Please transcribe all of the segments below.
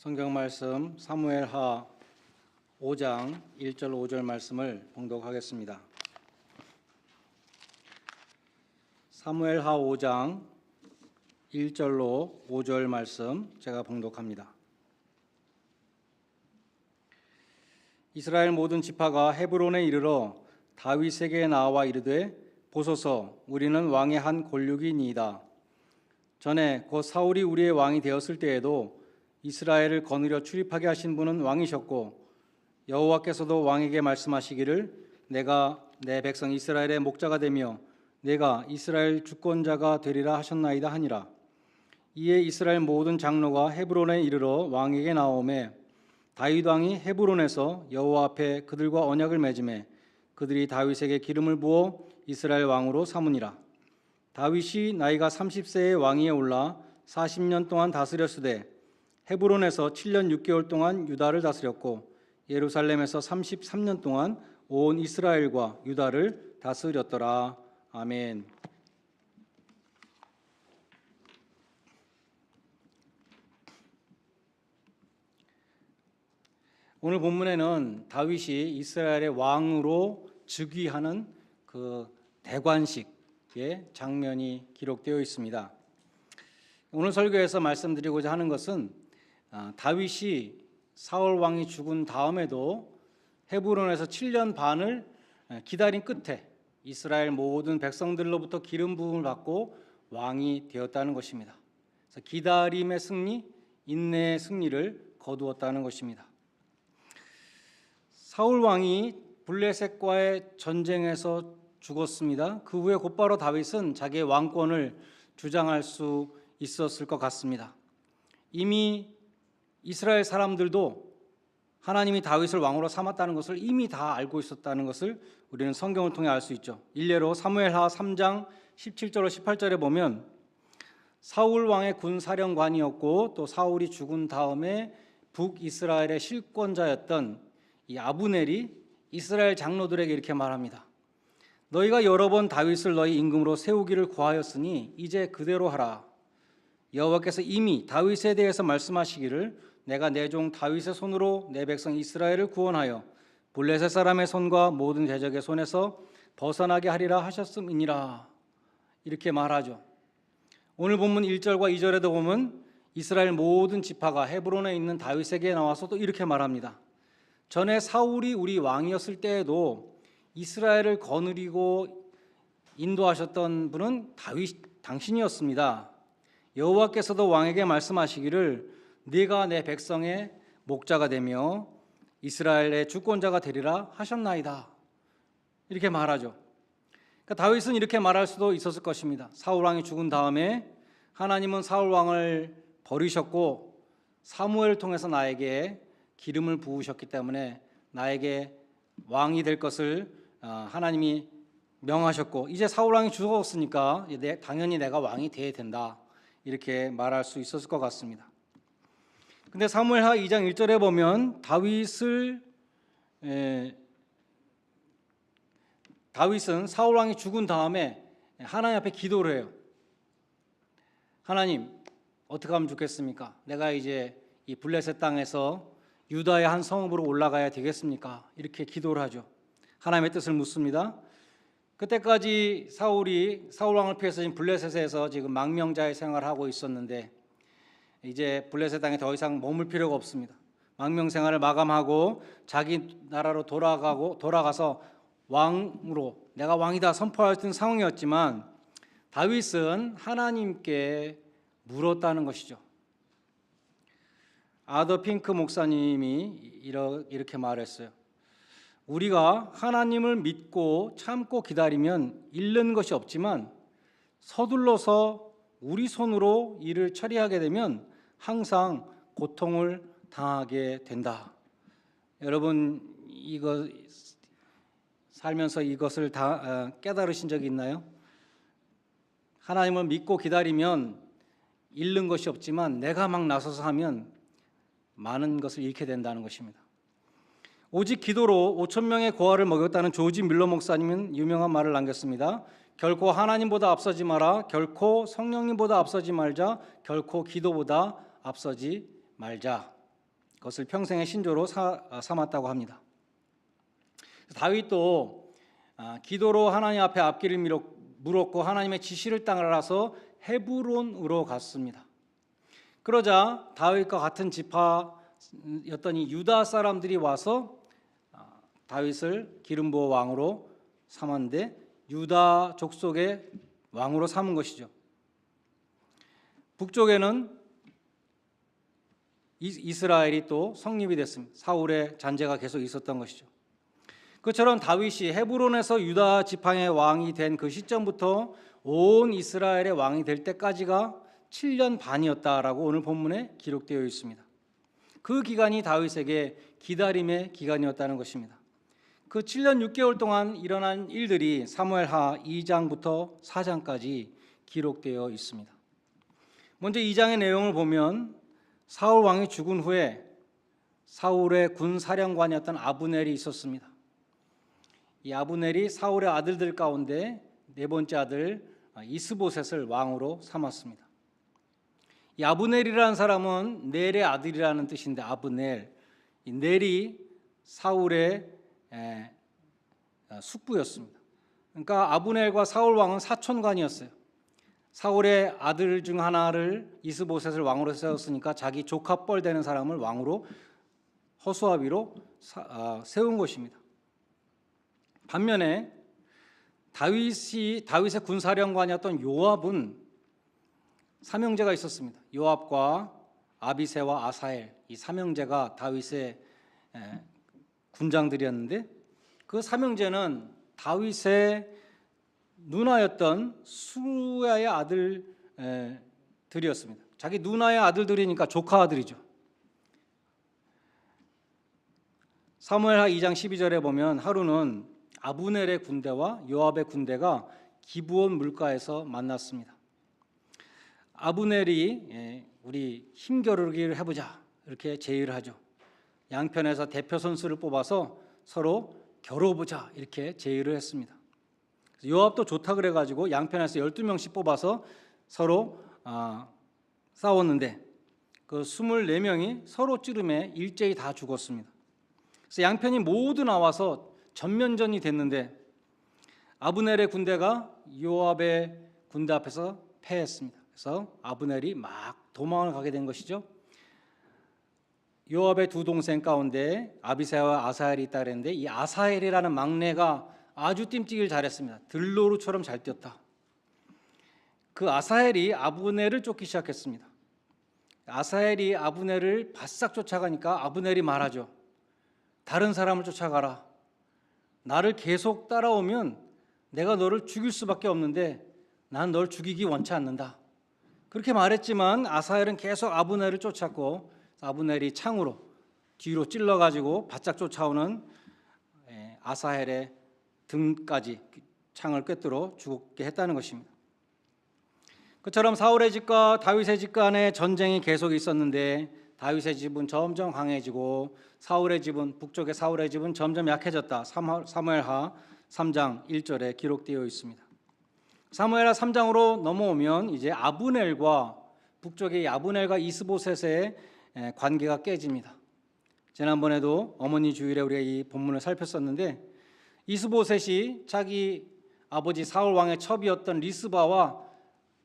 성경 말씀 사무엘하 5장 1절 5절 말씀을 봉독하겠습니다. 사무엘하 5장 1절로 5절 말씀 제가 봉독합니다. 이스라엘 모든 지파가 헤브론에 이르러 다윗에게 나와 이르되 보소서 우리는 왕의 한 골육이니이다. 전에 곧 사울이 우리의 왕이 되었을 때에도 이스라엘을 거느려 출입하게 하신 분은 왕이셨고 여호와께서도 왕에게 말씀하시기를 내가 내 백성 이스라엘의 목자가 되며 내가 이스라엘 주권자가 되리라 하셨나이다 하니라. 이에 이스라엘 모든 장로가 헤브론에 이르러 왕에게 나오매 다윗 왕이 헤브론에서 여호와 앞에 그들과 언약을 맺음에 그들이 다윗에게 기름을 부어 이스라엘 왕으로 삼으니라. 다윗이 나이가 30세의 왕위에 올라 40년 동안 다스렸으되 헤브론에서 7년 6개월 동안 유다를 다스렸고 예루살렘에서 33년 동안 온 이스라엘과 유다를 다스렸더라. 아멘. 오늘 본문에는 다윗이 이스라엘의 왕으로 즉위하는 그 대관식의 장면이 기록되어 있습니다. 오늘 설교에서 말씀드리고자 하는 것은 다윗이 사울 왕이 죽은 다음에도 헤브론에서 7년 반을 기다린 끝에 이스라엘 모든 백성들로부터 기름 부음을 받고 왕이 되었다는 것입니다. 그래서 기다림의 승리, 인내의 승리를 거두었다는 것입니다. 사울 왕이 블레셋과의 전쟁에서 죽었습니다. 그 후에 곧바로 다윗은 자기의 왕권을 주장할 수 있었을 것 같습니다. 이미 이스라엘 사람들도 하나님이 다윗을 왕으로 삼았다는 것을 이미 다 알고 있었다는 것을 우리는 성경을 통해 알 수 있죠. 일례로 사무엘하 3장 17절로 18절에 보면 사울 왕의 군사령관이었고 또 사울이 죽은 다음에 북이스라엘의 실권자였던 이 아브넬이 이스라엘 장로들에게 이렇게 말합니다. 너희가 여러 번 다윗을 너희 임금으로 세우기를 구하였으니 이제 그대로 하라. 여호와께서 이미 다윗에 대해서 말씀하시기를 내가 내 종 다윗의 손으로 내 백성 이스라엘을 구원하여 블레셋 사람의 손과 모든 대적의 손에서 벗어나게 하리라 하셨음이니라. 이렇게 말하죠. 오늘 본문 1절과 2절에도 보면 이스라엘 모든 지파가 헤브론에 있는 다윗에게 나와서 또 이렇게 말합니다. 전에 사울이 우리 왕이었을 때에도 이스라엘을 거느리고 인도하셨던 분은 다윗 당신이었습니다. 여호와께서도 왕에게 말씀하시기를 네가 내 백성의 목자가 되며 이스라엘의 주권자가 되리라 하셨나이다. 이렇게 말하죠. 그러니까 다윗은 이렇게 말할 수도 있었을 것입니다. 사울 왕이 죽은 다음에 하나님은 사울 왕을 버리셨고 사무엘을 통해서 나에게 기름을 부으셨기 때문에 나에게 왕이 될 것을 하나님이 명하셨고 이제 사울 왕이 죽었으니까 당연히 내가 왕이 돼야 된다. 이렇게 말할 수 있었을 것 같습니다. 근데 사무엘하 2장 1절에 보면 다윗은 사울 왕이 죽은 다음에 하나님 앞에 기도를 해요. 하나님, 어떻게 하면 좋겠습니까? 내가 이제 이 블레셋 땅에서 유다의 한 성읍으로 올라가야 되겠습니까? 이렇게 기도를 하죠. 하나님의 뜻을 묻습니다. 그때까지 사울 왕을 피해서 지금 블레셋에서 지금 망명자의 생활을 하고 있었는데 이제 블레셋 땅에 더 이상 머물 필요가 없습니다. 망명 생활을 마감하고 자기 나라로 돌아가서 왕으로 내가 왕이다 선포할 수 있는 상황이었지만 다윗은 하나님께 물었다는 것이죠. 아더 핑크 목사님이 이렇게 말했어요. 우리가 하나님을 믿고 참고 기다리면 잃는 것이 없지만 서둘러서 우리 손으로 일을 처리하게 되면 항상 고통을 당하게 된다. 여러분 이거 살면서 이것을 다 깨달으신 적이 있나요? 하나님을 믿고 기다리면 잃는 것이 없지만 내가 막 나서서 하면 많은 것을 잃게 된다는 것입니다. 오직 기도로 5천 명의 고아를 먹였다는 조지 밀러 목사님은 유명한 말을 남겼습니다. 결코 하나님보다 앞서지 마라. 결코 성령님보다 앞서지 말자. 결코 기도보다 앞서지 말자. 그것을 평생의 신조로 삼았다고 합니다. 다윗도 기도로 하나님 앞에 앞길을 물었고 하나님의 지시를 따라서 헤브론으로 갔습니다. 그러자 다윗과 같은 지파였던 이 유다 사람들이 와서 다윗을 기름 부어 왕으로 삼았는데 유다 족속의 왕으로 삼은 것이죠. 북쪽에는 이스라엘이 또 성립이 됐습니다. 사울의 잔재가 계속 있었던 것이죠. 그처럼 다윗이 헤브론에서 유다 지팡의 왕이 된 그 시점부터 온 이스라엘의 왕이 될 때까지가 7년 반이었다라고 오늘 본문에 기록되어 있습니다. 그 기간이 다윗에게 기다림의 기간이었다는 것입니다. 그 7년 6개월 동안 일어난 일들이 사무엘하 2장부터 4장까지 기록되어 있습니다. 먼저 2장의 내용을 보면 사울 왕이 죽은 후에 사울의 군 사령관이었던 아브넬이 있었습니다. 이 아브넬이 사울의 아들들 가운데 네 번째 아들 이스보셋을 왕으로 삼았습니다. 이 아브넬이라는 사람은 넬의 아들이라는 뜻인데 아브넬, 이 넬이 사울의 숙부였습니다. 그러니까 아브넬과 사울 왕은 사촌간이었어요. 사울의 아들 중 하나를 이스보셋을 왕으로 세웠으니까 자기 조카뻘 되는 사람을 왕으로 허수아비로 세운 것입니다. 반면에 다윗의 군사령관이었던 요압은 삼형제가 있었습니다. 요압과 아비새와 아사엘, 이 삼형제가 다윗의 군장들이었는데 그 삼형제는 다윗의 누나였던 수야의 아들들이었습니다. 자기 누나의 아들들이니까 조카 아들이죠. 사무엘하 2장 12절에 보면 하루는 아브넬의 군대와 요압의 군대가 기브온 물가에서 만났습니다. 아브넬이 우리 힘겨루기를 해보자 이렇게 제의를 하죠. 양편에서 대표 선수를 뽑아서 서로 겨뤄보자 이렇게 제의를 했습니다. 요압도 좋다 그래가지고 양편에서 12명씩 뽑아서 서로 싸웠는데 그 24명이 서로 찌름에 일제히 다 죽었습니다. 그래서 양편이 모두 나와서 전면전이 됐는데 아브넬의 군대가 요압의 군대 앞에서 패했습니다. 그래서 아브넬이 막 도망을 가게 된 것이죠. 요압의 두 동생 가운데 아비새와 아사엘이 있다 그랬는데 이 아사엘이라는 막내가 아주 뜀뛰기를 잘했습니다. 들노루처럼 잘 뛰었다. 그 아사엘이 아브넬을 쫓기 시작했습니다. 아사엘이 아브넬을 바싹 쫓아가니까 아브넬이 말하죠. 다른 사람을 쫓아가라. 나를 계속 따라오면 내가 너를 죽일 수밖에 없는데 난 널 죽이기 원치 않는다. 그렇게 말했지만 아사엘은 계속 아브넬을 쫓았고 아브넬이 창으로 뒤로 찔러가지고 바짝 쫓아오는 아사엘의 등까지 창을 꿰뚫어 죽게 했다는 것입니다. 그처럼 사울의 집과 다윗의 집 간의 전쟁이 계속 있었는데 다윗의 집은 점점 강해지고 사울의 집은 북쪽의 사울의 집은 점점 약해졌다. 사무엘하 3장 1절에 기록되어 있습니다. 사무엘하 3장으로 넘어오면 이제 아브넬과 북쪽의 아브넬과 이스보셋의 관계가 깨집니다. 지난번에도 어머니 주일에 우리가 이 본문을 살폈었는데 이스보셋이 자기 아버지 사울 왕의 첩이었던 리스바와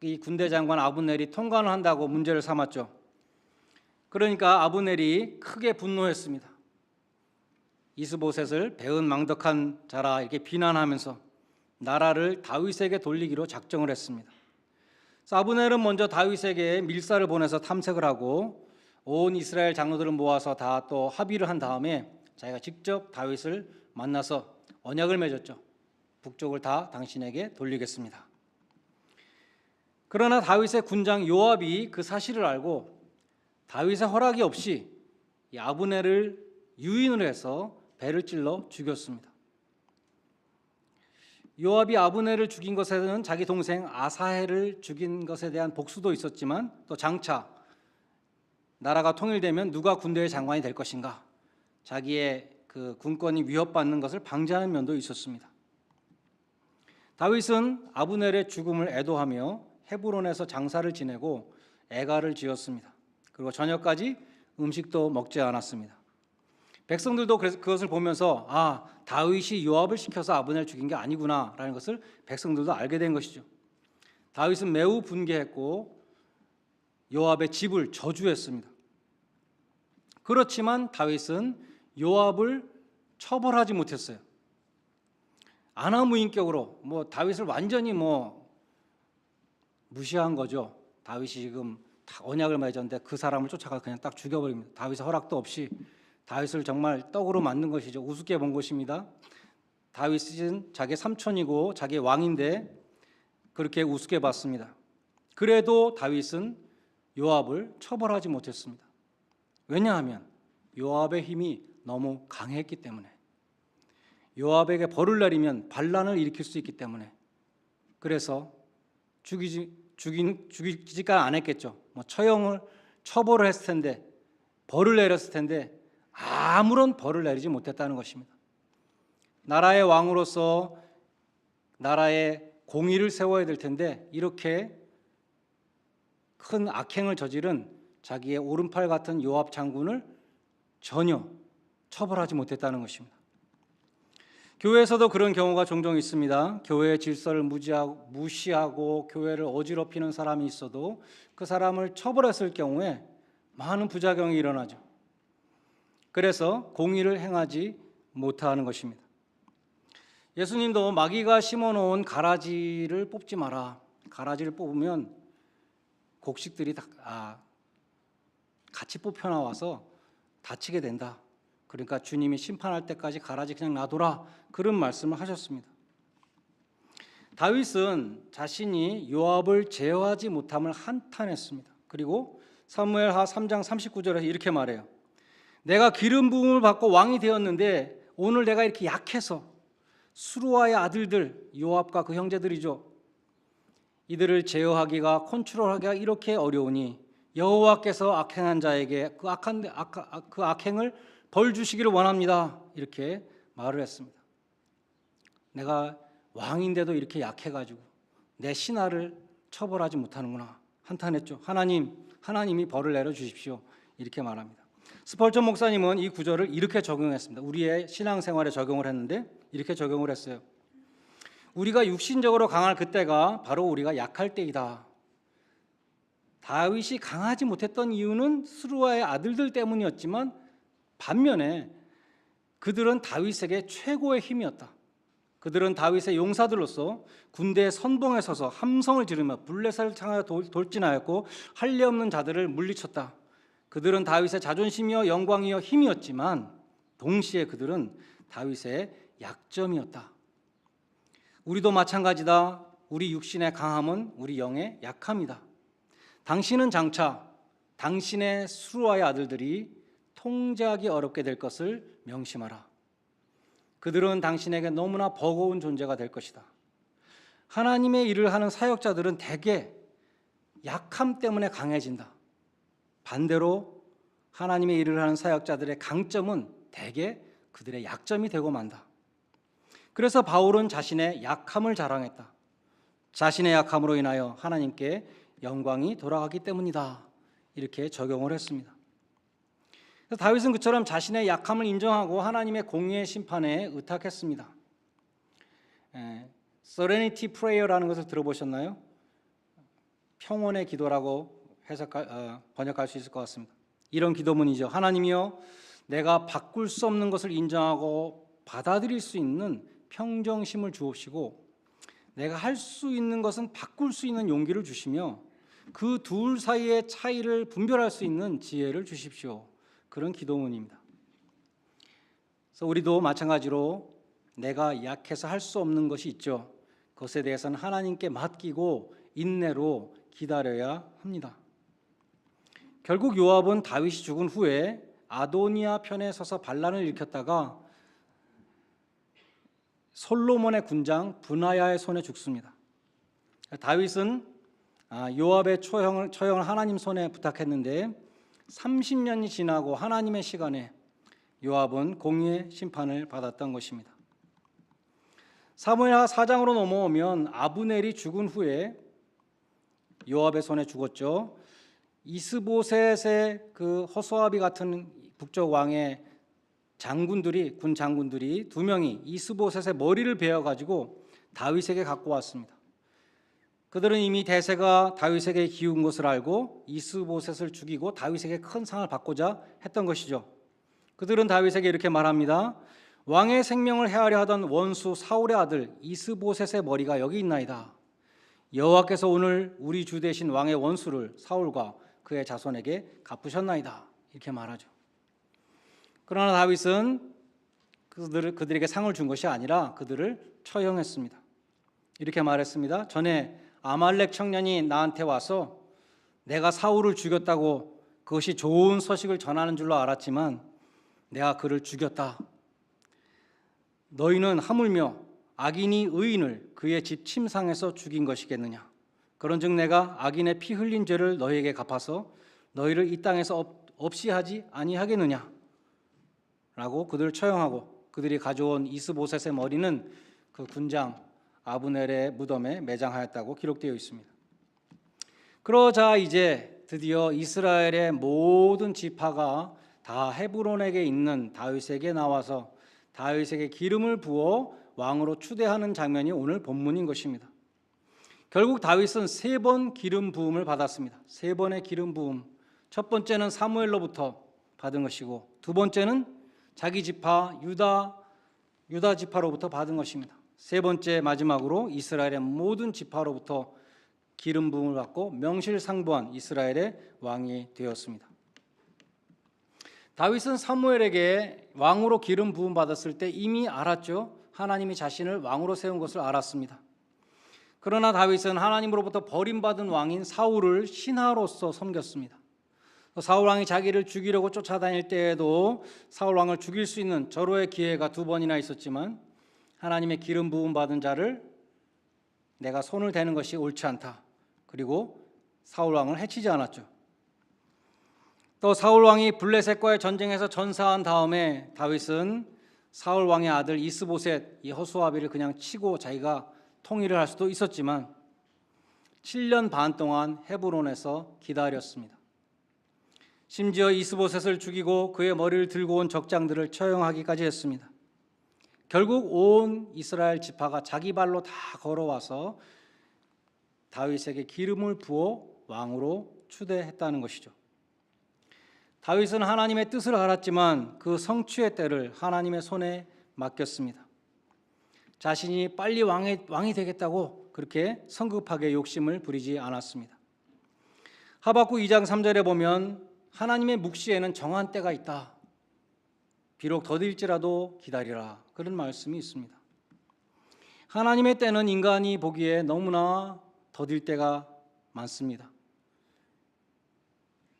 이 군대 장관 아브넬이 통관을 한다고 문제를 삼았죠. 그러니까 아브넬이 크게 분노했습니다. 이스보셋을 배은망덕한 자라 이렇게 비난하면서 나라를 다윗에게 돌리기로 작정을 했습니다. 그래서 아브넬은 먼저 다윗에게 밀사를 보내서 탐색을 하고 온 이스라엘 장로들을 모아서 다 또 합의를 한 다음에 자기가 직접 다윗을 만나서 언약을 맺었죠. 북쪽을 다 당신에게 돌리겠습니다. 그러나 다윗의 군장 요압이 그 사실을 알고 다윗의 허락이 없이 이 아브넬을 유인을 해서 배를 찔러 죽였습니다. 요압이 아브넬을 죽인 것에는 자기 동생 아사헬을 죽인 것에 대한 복수도 있었지만 또 장차 나라가 통일되면 누가 군대의 장관이 될 것인가 자기의 그 군권이 위협받는 것을 방지하는 면도 있었습니다. 다윗은 아브넬의 죽음을 애도하며 헤브론에서 장사를 지내고 애가를 지었습니다. 그리고 저녁까지 음식도 먹지 않았습니다. 백성들도 그래서 그것을 보면서 다윗이 요압을 시켜서 아브넬을 죽인 게 아니구나라는 것을 백성들도 알게 된 것이죠. 다윗은 매우 분개했고 요압의 집을 저주했습니다. 그렇지만 다윗은 요압을 처벌하지 못했어요. 안하무인격으로 다윗을 완전히 무시한 거죠. 다윗이 지금 언약을 맺었는데 그 사람을 쫓아가 그냥 딱 죽여버립니다. 다윗의 허락도 없이 다윗을 정말 떡으로 만든 것이죠. 우습게 본 것입니다. 다윗은 자기 삼촌이고 자기 왕인데 그렇게 우습게 봤습니다. 그래도 다윗은 요압을 처벌하지 못했습니다. 왜냐하면 요압의 힘이 너무 강했기 때문에, 요압에게 벌을 내리면 반란을 일으킬 수 있기 때문에, 그래서 죽이지가 않았겠죠. 처벌을 했을 텐데, 벌을 내렸을 텐데 아무런 벌을 내리지 못했다는 것입니다. 나라의 왕으로서 나라의 공의를 세워야 될 텐데 이렇게 큰 악행을 저지른 자기의 오른팔 같은 요압 장군을 전혀 처벌하지 못했다는 것입니다. 교회에서도 그런 경우가 종종 있습니다. 교회의 질서를 무시하고 교회를 어지럽히는 사람이 있어도 그 사람을 처벌했을 경우에 많은 부작용이 일어나죠. 그래서 공의를 행하지 못하는 것입니다. 예수님도 마귀가 심어놓은 가라지를 뽑지 마라. 가라지를 뽑으면 곡식들이 같이 뽑혀나와서 다치게 된다. 그러니까 주님이 심판할 때까지 가라지 그냥 놔둬라. 그런 말씀을 하셨습니다. 다윗은 자신이 요압을 제어하지 못함을 한탄했습니다. 그리고 사무엘하 3장 39절에서 이렇게 말해요. 내가 기름 부음을 받고 왕이 되었는데 오늘 내가 이렇게 약해서 수루아의 아들들 요압과 그 형제들이죠. 이들을 제어하기가 컨트롤하기가 이렇게 어려우니 여호와께서 악행한 자에게 그 악행을 벌 주시기를 원합니다. 이렇게 말을 했습니다. 내가 왕인데도 이렇게 약해가지고 내 신하를 처벌하지 못하는구나 한탄했죠. 하나님이 벌을 내려 주십시오. 이렇게 말합니다. 스펄전 목사님은 이 구절을 이렇게 적용했습니다. 우리의 신앙생활에 적용을 했는데 이렇게 적용을 했어요. 우리가 육신적으로 강할 그때가 바로 우리가 약할 때이다. 다윗이 강하지 못했던 이유는 스루아의 아들들 때문이었지만 반면에 그들은 다윗에게 최고의 힘이었다. 그들은 다윗의 용사들로서 군대의 선봉에 서서 함성을 지르며 블레셋을 향하여 돌진하였고 할례 없는 자들을 물리쳤다. 그들은 다윗의 자존심이요 영광이요 힘이었지만 동시에 그들은 다윗의 약점이었다. 우리도 마찬가지다. 우리 육신의 강함은 우리 영의 약함이다. 당신은 장차 당신의 수루아의 아들들이 통제하기 어렵게 될 것을 명심하라. 그들은 당신에게 너무나 버거운 존재가 될 것이다. 하나님의 일을 하는 사역자들은 대개 약함 때문에 강해진다. 반대로 하나님의 일을 하는 사역자들의 강점은 대개 그들의 약점이 되고 만다. 그래서 바울은 자신의 약함을 자랑했다. 자신의 약함으로 인하여 하나님께 영광이 돌아가기 때문이다. 이렇게 적용을 했습니다. 그래서 다윗은 그처럼 자신의 약함을 인정하고 하나님의 공의의 심판에 의탁했습니다. Serenity Prayer라는 것을 들어보셨나요? 평온의 기도라고 번역할 수 있을 것 같습니다. 이런 기도문이죠. 하나님이여, 내가 바꿀 수 없는 것을 인정하고 받아들일 수 있는 평정심을 주옵시고 내가 할 수 있는 것은 바꿀 수 있는 용기를 주시며 그 둘 사이의 차이를 분별할 수 있는 지혜를 주십시오. 그런 기도문입니다. 그래서 우리도 마찬가지로 내가 약해서 할 수 없는 것이 있죠. 그것에 대해서는 하나님께 맡기고 인내로 기다려야 합니다. 결국 요압은 다윗이 죽은 후에 아도니아 편에 서서 반란을 일으켰다가 솔로몬의 군장 브나야의 손에 죽습니다. 다윗은 요압의 처형을 하나님 손에 부탁했는데 30년이 지나고 하나님의 시간에 요압은 공의의 심판을 받았던 것입니다. 사무엘하 4장으로 넘어오면 아브넬이 죽은 후에 요압의 손에 죽었죠. 이스보셋의 그 허수아비 같은 북쪽 왕의 장군들이, 군 장군들이 두 명이 이스보셋의 머리를 베어 가지고 다윗에게 갖고 왔습니다. 그들은 이미 대세가 다윗에게 기운 것을 알고 이스보셋을 죽이고 다윗에게 큰 상을 받고자 했던 것이죠. 그들은 다윗에게 이렇게 말합니다. 왕의 생명을 해하려 하던 원수 사울의 아들 이스보셋의 머리가 여기 있나이다. 여호와께서 오늘 우리 주 대신 왕의 원수를 사울과 그의 자손에게 갚으셨나이다. 이렇게 말하죠. 그러나 다윗은 그들에게 상을 준 것이 아니라 그들을 처형했습니다. 이렇게 말했습니다. 전에 아말렉 청년이 나한테 와서 내가 사울을 죽였다고 그것이 좋은 소식을 전하는 줄로 알았지만 내가 그를 죽였다. 너희는 하물며 악인이 의인을 그의 집 침상에서 죽인 것이겠느냐. 그런즉 내가 악인의 피 흘린 죄를 너희에게 갚아서 너희를 이 땅에서 없이 하지 아니하겠느냐 라고 그들을 처형하고 그들이 가져온 이스보셋의 머리는 그 군장 아브넬의 무덤에 매장하였다고 기록되어 있습니다. 그러자 이제 드디어 이스라엘의 모든 지파가 다 헤브론에게 있는 다윗에게 나와서 다윗에게 기름을 부어 왕으로 추대하는 장면이 오늘 본문인 것입니다. 결국 다윗은 3번 기름 부음을 받았습니다. 3번의 기름 부음. 첫 번째는 사무엘로부터 받은 것이고 두 번째는 자기 지파 유다 지파로부터 받은 것입니다. 세 번째 마지막으로 이스라엘의 모든 지파로부터 기름 부음을 받고 명실상부한 이스라엘의 왕이 되었습니다. 다윗은 사무엘에게 왕으로 기름 부음 받았을 때 이미 알았죠. 하나님이 자신을 왕으로 세운 것을 알았습니다. 그러나 다윗은 하나님으로부터 버림받은 왕인 사울을 신하로서 섬겼습니다. 사울 왕이 자기를 죽이려고 쫓아다닐 때에도 사울 왕을 죽일 수 있는 절호의 기회가 2번이나 있었지만 하나님의 기름 부음 받은 자를 내가 손을 대는 것이 옳지 않다. 그리고 사울 왕을 해치지 않았죠. 또 사울 왕이 블레셋과의 전쟁에서 전사한 다음에 다윗은 사울 왕의 아들 이스보셋 이 허수아비를 그냥 치고 자기가 통일을 할 수도 있었지만 7년 반 동안 헤브론에서 기다렸습니다. 심지어 이스보셋을 죽이고 그의 머리를 들고 온 적장들을 처형하기까지 했습니다. 결국 온 이스라엘 지파가 자기 발로 다 걸어와서 다윗에게 기름을 부어 왕으로 추대했다는 것이죠. 다윗은 하나님의 뜻을 알았지만 그 성취의 때를 하나님의 손에 맡겼습니다. 자신이 빨리 왕이 되겠다고 그렇게 성급하게 욕심을 부리지 않았습니다. 하박국 2장 3절에 보면 하나님의 묵시에는 정한 때가 있다. 비록 더딜지라도 기다리라. 그런 말씀이 있습니다. 하나님의 때는 인간이 보기에 너무나 더딜 때가 많습니다.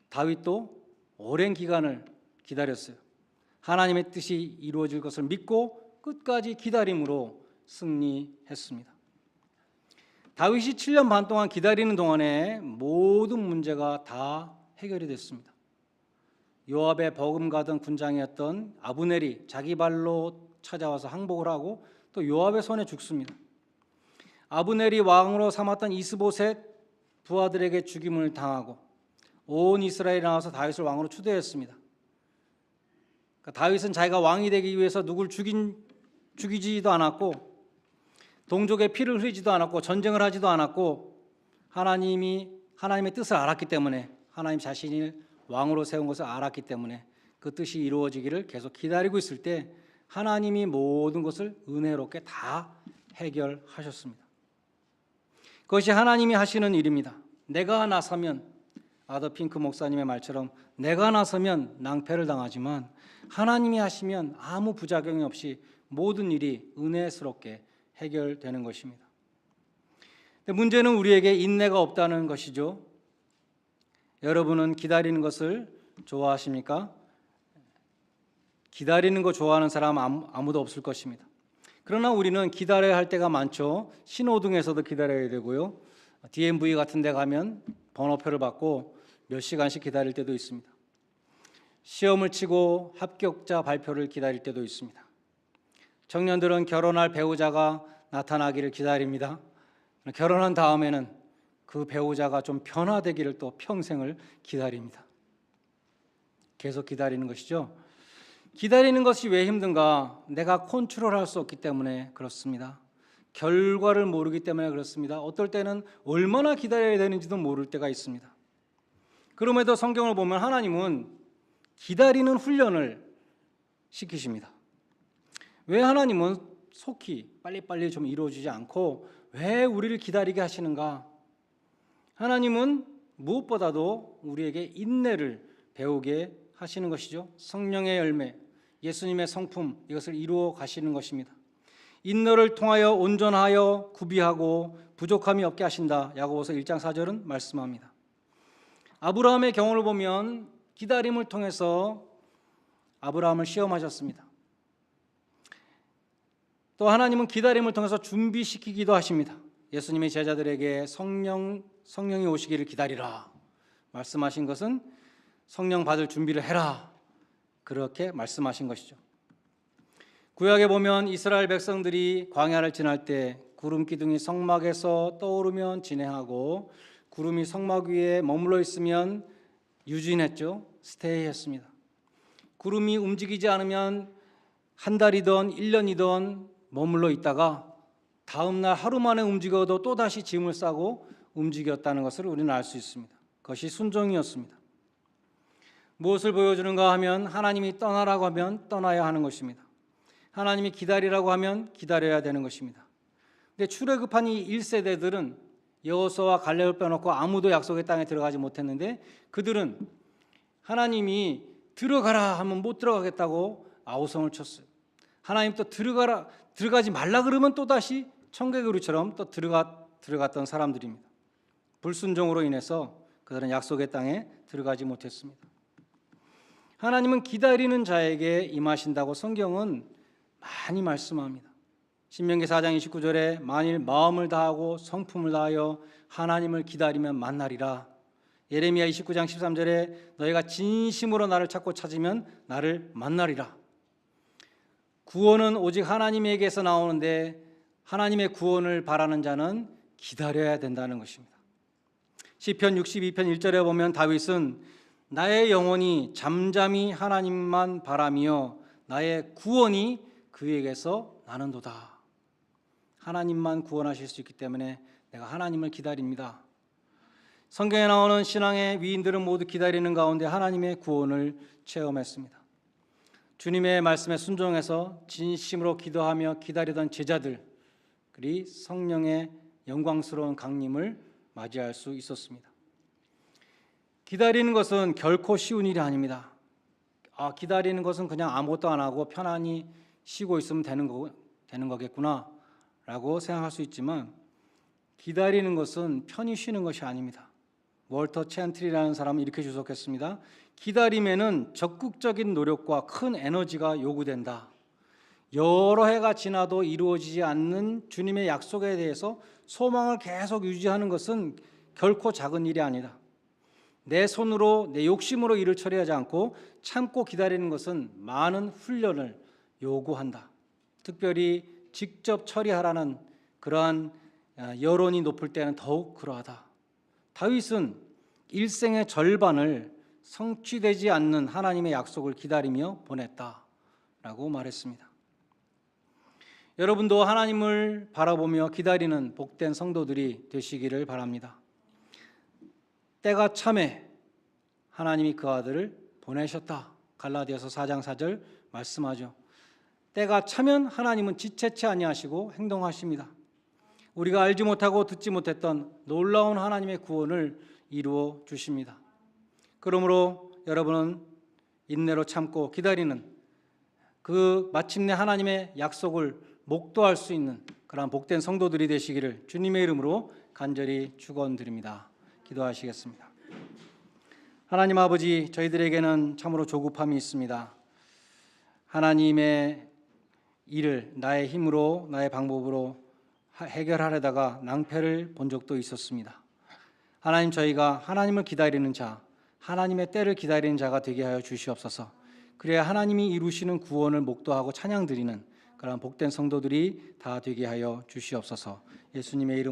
다윗도 오랜 기간을 기다렸어요. 하나님의 뜻이 이루어질 것을 믿고 끝까지 기다림으로 승리했습니다. 다윗이 7년 반 동안 기다리는 동안에 모든 문제가 다 해결이 됐습니다. 요압의 버금가던 군장이었던 아브넬이 자기 발로 찾아와서 항복을 하고 또 요압의 손에 죽습니다. 아브넬이 왕으로 삼았던 이스보셋 부하들에게 죽임을 당하고 온 이스라엘이 나와서 다윗을 왕으로 추대했습니다. 그러니까 다윗은 자기가 왕이 되기 위해서 누굴 죽이지도 않았고 동족의 피를 흘리지도 않았고 전쟁을 하지도 않았고 하나님의 뜻을 알았기 때문에 하나님 자신이 왕으로 세운 것을 알았기 때문에 그 뜻이 이루어지기를 계속 기다리고 있을 때 하나님이 모든 것을 은혜롭게 다 해결하셨습니다. 그것이 하나님이 하시는 일입니다. 내가 나서면 아더 핑크 목사님의 말처럼 내가 나서면 낭패를 당하지만 하나님이 하시면 아무 부작용이 없이 모든 일이 은혜스럽게 해결되는 것입니다. 근데 문제는 우리에게 인내가 없다는 것이죠. 여러분은 기다리는 것을 좋아하십니까? 기다리는 거 좋아하는 사람 아무도 없을 것입니다. 그러나 우리는 기다려야 할 때가 많죠. 신호등에서도 기다려야 되고요. DMV 같은 데 가면 번호표를 받고 몇 시간씩 기다릴 때도 있습니다. 시험을 치고 합격자 발표를 기다릴 때도 있습니다. 청년들은 결혼할 배우자가 나타나기를 기다립니다. 결혼한 다음에는 그 배우자가 좀 변화되기를 또 평생을 기다립니다. 계속 기다리는 것이죠. 기다리는 것이 왜 힘든가? 내가 컨트롤할 수 없기 때문에 그렇습니다. 결과를 모르기 때문에 그렇습니다. 어떨 때는 얼마나 기다려야 되는지도 모를 때가 있습니다. 그럼에도 성경을 보면 하나님은 기다리는 훈련을 시키십니다. 왜 하나님은 속히 빨리빨리 좀 이루어지지 않고 왜 우리를 기다리게 하시는가? 하나님은 무엇보다도 우리에게 인내를 배우게 하시는 것이죠. 성령의 열매, 예수님의 성품, 이것을 이루어 가시는 것입니다. 인내를 통하여 온전하여 구비하고 부족함이 없게 하신다. 야고보서 1장 4절은 말씀합니다. 아브라함의 경우를 보면 기다림을 통해서 아브라함을 시험하셨습니다. 또 하나님은 기다림을 통해서 준비시키기도 하십니다. 예수님의 제자들에게 성령이 오시기를 기다리라 말씀하신 것은 성령 받을 준비를 해라, 그렇게 말씀하신 것이죠. 구약에 보면 이스라엘 백성들이 광야를 지날 때 구름 기둥이 성막에서 떠오르면 진행하고 구름이 성막 위에 머물러 있으면 유진했죠. 스테이했습니다. 구름이 움직이지 않으면 한 달이든 1년이든 머물러 있다가 다음 날 하루 만에 움직여도 또다시 짐을 싸고 움직였다는 것을 우리는 알 수 있습니다. 그것이 순종이었습니다. 무엇을 보여주는가 하면 하나님이 떠나라고 하면 떠나야 하는 것입니다. 하나님이 기다리라고 하면 기다려야 되는 것입니다. 근데 출애굽한 이 1세대들은 여호수아와 갈렙을 빼놓고 아무도 약속의 땅에 들어가지 못했는데 그들은 하나님이 들어가라 하면 못 들어가겠다고 아우성을 쳤어요. 하나님 또 들어가지 말라 그러면 또다시 청개구리처럼 또 들어갔던 사람들입니다. 불순종으로 인해서 그들은 약속의 땅에 들어가지 못했습니다. 하나님은 기다리는 자에게 임하신다고 성경은 많이 말씀합니다. 신명기 4장 29절에 만일 마음을 다하고 성품을 다하여 하나님을 기다리면 만나리라. 예레미야 29장 13절에 너희가 진심으로 나를 찾고 찾으면 나를 만나리라. 구원은 오직 하나님에게서 나오는데 하나님의 구원을 바라는 자는 기다려야 된다는 것입니다. 시편 62편 1절에 보면 다윗은 나의 영혼이 잠잠히 하나님만 바라며 나의 구원이 그에게서 나는도다. 하나님만 구원하실 수 있기 때문에 내가 하나님을 기다립니다. 성경에 나오는 신앙의 위인들은 모두 기다리는 가운데 하나님의 구원을 체험했습니다. 주님의 말씀에 순종해서 진심으로 기도하며 기다리던 제자들이 성령의 영광스러운 강림을 맞이할 수 있었습니다. 기다리는 것은 결코 쉬운 일이 아닙니다. 기다리는 것은 그냥 아무것도 안 하고 편안히 쉬고 있으면 되는 거겠구나 라고 생각할 수 있지만 기다리는 것은 편히 쉬는 것이 아닙니다. 월터 챈틀이라는 사람은 이렇게 주석했습니다. 기다림에는 적극적인 노력과 큰 에너지가 요구된다. 여러 해가 지나도 이루어지지 않는 주님의 약속에 대해서 소망을 계속 유지하는 것은 결코 작은 일이 아니다. 내 손으로 내 욕심으로 일을 처리하지 않고 참고 기다리는 것은 많은 훈련을 요구한다. 특별히 직접 처리하라는 그러한 여론이 높을 때는 더욱 그러하다. 다윗은 일생의 절반을 성취되지 않는 하나님의 약속을 기다리며 보냈다라고 말했습니다. 여러분도 하나님을 바라보며 기다리는 복된 성도들이 되시기를 바랍니다. 때가 참에 하나님이 그 아들을 보내셨다. 갈라디아서 4장 4절 말씀하죠. 때가 차면 하나님은 지체치 아니하시고 행동하십니다. 우리가 알지 못하고 듣지 못했던 놀라운 하나님의 구원을 이루어 주십니다. 그러므로 여러분은 인내로 참고 기다리는 그 마침내 하나님의 약속을 목도할 수 있는 그러한 복된 성도들이 되시기를 주님의 이름으로 간절히 축원드립니다. 기도하시겠습니다. 하나님 아버지, 저희들에게는 참으로 조급함이 있습니다. 하나님의 일을 나의 힘으로 나의 방법으로 해결하려다가 낭패를 본 적도 있었습니다. 하나님, 저희가 하나님을 기다리는 자, 하나님의 때를 기다리는 자가 되게 하여 주시옵소서. 그래야 하나님이 이루시는 구원을 목도하고 찬양드리는 그런 복된 성도들이 다 되게 하여 주시옵소서. 예수님의 이름